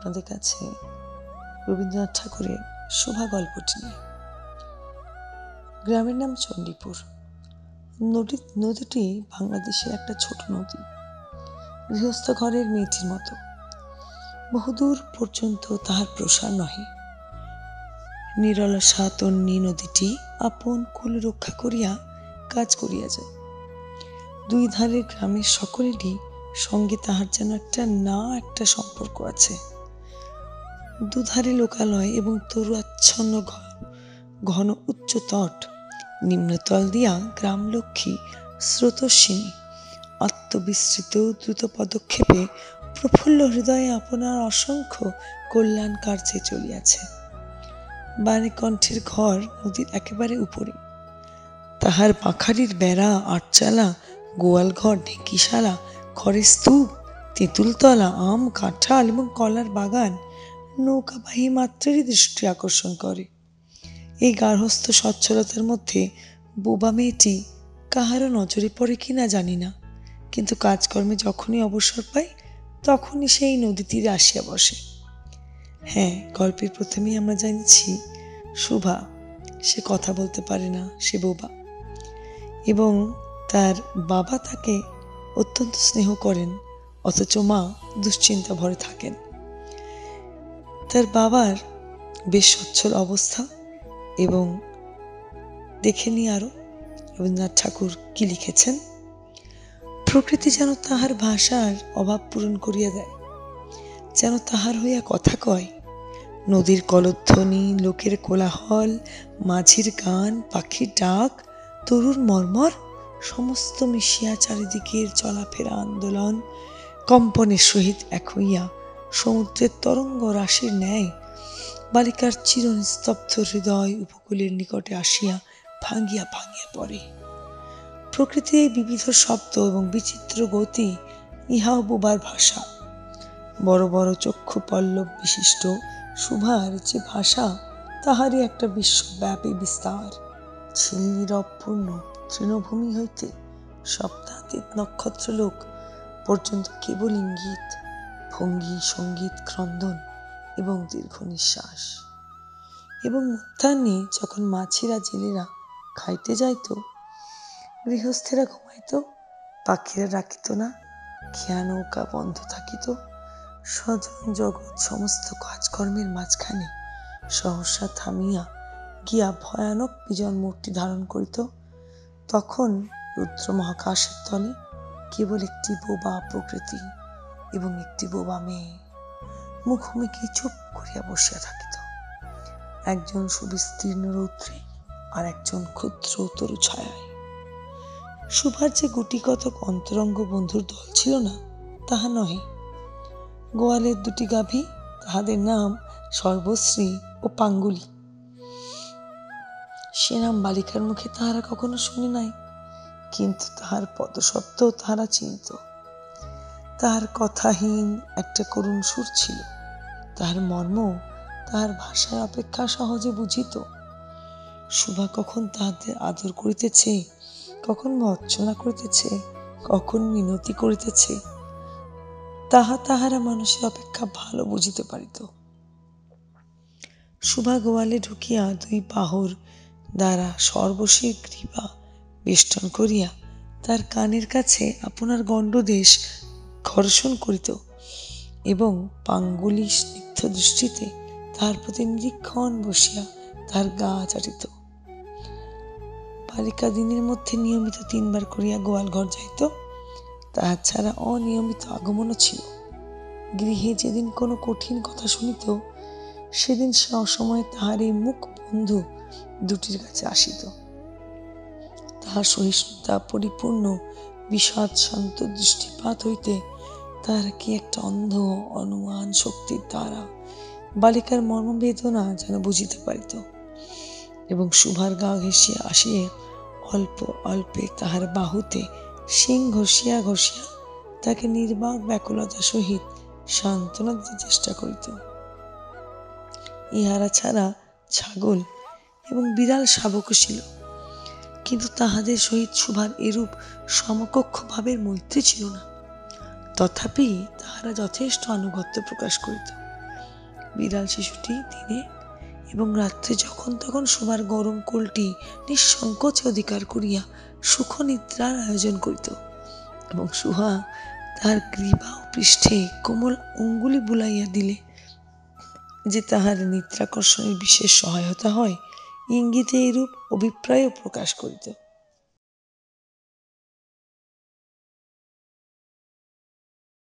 আপনাদের কাছে রবীন্দ্রনাথ ঠাকুরের শোভা গল্পটি নিয়ে। গ্রামের নাম চণ্ডীপুর। নদীটি বাংলাদেশের একটা ছোট নদী, গৃহস্থ ঘরের মেয়েটির মতো। বহুদূর পর্যন্ত তাহার প্রসার নহে। নিরলসা তন্বী নদীটি আপন কুল রক্ষা করিয়া কাজ করিয়া যায়। দুই ধারের গ্রামের সকলেরই সঙ্গে তাহার যেন একটা সম্পর্ক আছে। দুধারে লোকালয় এবং তরু আচ্ছন্ন ঘন উচ্চ তট, নিম্নতল দিয়া গ্রামলক্ষ্মী স্রোতস্বিনী আত্মবিস্তৃত দ্রুত পদক্ষেপে প্রফুল্ল হৃদয়ে আপনার অসংখ্য কল্যাণ কার্যে চলিয়াছে। বাণীকণ্ঠের ঘর নদীর একেবারে উপরে। তাহার পাখারির বেড়া, আটচালা, গোয়াল ঘর, ঢেঁকিশালা, খড়ের স্তূপ, তেঁতুলতলা, আম, কাঁঠাল এবং কলার বাগান নৌকাবাহী মাত্রেরই দৃষ্টি আকর্ষণ করে। এই গার্হস্থ সচ্ছলতার মধ্যে বোবা মেয়েটি কাহারও নজরে পড়ে কিনা জানি না, কিন্তু কাজকর্মে যখনই অবসর পাই তখনই সেই নদী তীরে আসিয়া বসে। হ্যাঁ, গল্পের প্রথমেই আমরা জানছি শুভা, সে কথা বলতে পারে না, সে বোবা, এবং তার বাবা তাকে অত্যন্ত স্নেহ করেন, অথচ মা দুশ্চিন্তা ভরে থাকেন। তার বাবার বেশ সচ্ছল অবস্থা, এবং দেখে নি আরো রবীন্দ্রনাথ ঠাকুর কি লিখেছেন। প্রকৃতি যেন তাহার ভাষার অভাব পূরণ করিয়া দেয়, যেন তাহার হইয়া কথা কয়। নদীর কলধ্বনি, লোকের কোলাহল, মাঝির গান, পাখির ডাক, তরুর মর্মর সমস্ত মিশিয়া চারিদিকের চলাফেরা আন্দোলন কম্পনের সহিত এক হইয়া সমুদ্রের তরঙ্গ রাশির ন্যায় বালিকার চিরনিস্তব্ধ হৃদয় উপকূলের নিকটে আসিয়া ভাঙিয়া ভাঙিয়া পড়ে। প্রকৃতির এই বিবিধ শব্দ এবং বিচিত্র গতি ইহাও বোবার ভাষা। বড় বড় চক্ষু পল্লব বিশিষ্ট শুভার যে ভাষা, তাহারই একটা বিশ্বব্যাপী বিস্তার। নীরব পূর্ণ তৃণভূমি হইতে সপ্তাহাতীত নক্ষত্রলোক পর্যন্ত কেবল ইঙ্গিত, ভঙ্গি, সঙ্গীত, ক্রন্দন এবং দীর্ঘ নিঃশ্বাস। এবং মধ্যাহ্নে যখন মাছিরা জেলেরা খাইতে যাইত, গৃহস্থেরা ঘুমাইত, পাখিরা ডাকিত না, খেয়া নৌকা বন্ধ থাকিত, স্বজন জগৎ সমস্ত কাজকর্মের মাঝখানে সহসা থামিয়া গিয়া ভয়ানক বিজন মূর্তি ধারণ করিত, তখন রুদ্র মহাকাশের তলে কেবল একটি বোবা প্রকৃতি এবং একটি বোবা মেয়ে মুখোমুখি চুপ করিয়া বসিয়া থাকিত। একজন সুবিস্তীর্ণ রৌদ্রে, আর একজন ক্ষুদ্র তরু ছায়ায়। শুভার যে গুটিকতক অন্তরঙ্গ বন্ধুর দল ছিল না তাহা নহে। গোয়ালের দুটি গাভী, তাহাদের নাম সর্বশ্রী ও পাঙ্গুলি। সে নাম বালিকার মুখে তাহারা কখনো শুনে নাই, কিন্তু তাহার পদশব্দ তাহারা চিনত। তাহার কথাহীন একটা করুণ সুর ছিল, তাহার মর্ম তাহার ভাষায় অপেক্ষা সহজে বুঝিত। শুভা কখন তাহাদের আদর করিতেছে, কখন ভর্ৎসনা করিতেছে, কখন মিনতি করিতেছে, তাহারা মানুষের অপেক্ষা ভালো বুঝিতে পারিত। শুভা গোয়ালে ঢুকিয়া দুই বাহুর দ্বারা সর্বশীর গ্রীবা বেষ্টন করিয়া তার কানের কাছে আপনার গণ্ডদেশ ঘর্ষণ করিত, এবং পাঙ্গুলি স্নিগ্ধ দৃষ্টিতে তাহার প্রতি নিরীক্ষণ বসিয়া তাহার গা চাটিত। বালিকা দিনের মধ্যে নিয়মিত 3 বার করিয়া গোয়াল ঘর যাইত, তাহা ছাড়া অনিয়মিত আগমনও ছিল। গৃহে যেদিন কোনো কঠিন কথা শুনিত, সেদিন সে অসময়ে তাহার এই মুখ বন্ধু দুটির কাছে আসিত। তাহার সহিষ্ণুতা পরিপূর্ণ বিষাদ শান্ত দৃষ্টিপাত হইতে তাহার কি একটা অন্ধ অনুমান শক্তির দ্বারা বালিকার মর্মবেদনা যেন বুঝিতে পারিত, এবং শুভার গা ঘেঁষিয়া আসিয়া অল্প অল্পে তাহার বাহুতে শিং ঘষিয়া ঘষিয়া তাকে নির্বাক ব্যাকুলতা সহিত সান্ত্বনা দিতে চেষ্টা করিত। ইহারা ছাড়া ছাগল এবং বিড়াল শাবকও ছিল, কিন্তু তাহাদের সহিত শুভার এরূপ সমকক্ষ ভাবের মৈত্রী ছিল না। তথাপি তাহারা যথেষ্ট আনুগত্য প্রকাশ করিত। বিড়াল শিশুটি দিনে এবং রাত্রে যখন তখন শোবার গরম কোলটি নিঃসংকোচে অধিকার করিয়া সুখ নিদ্রার আয়োজন করিত এবং সুহা তাহার গ্রীবা ও পৃষ্ঠে কোমল অঙ্গুলি বুলাইয়া দিলে যে তাহার নিদ্রাকর্ষণের বিশেষ সহায়তা হয়, ইঙ্গিতে এইরূপ অভিপ্রায়ও প্রকাশ করিত।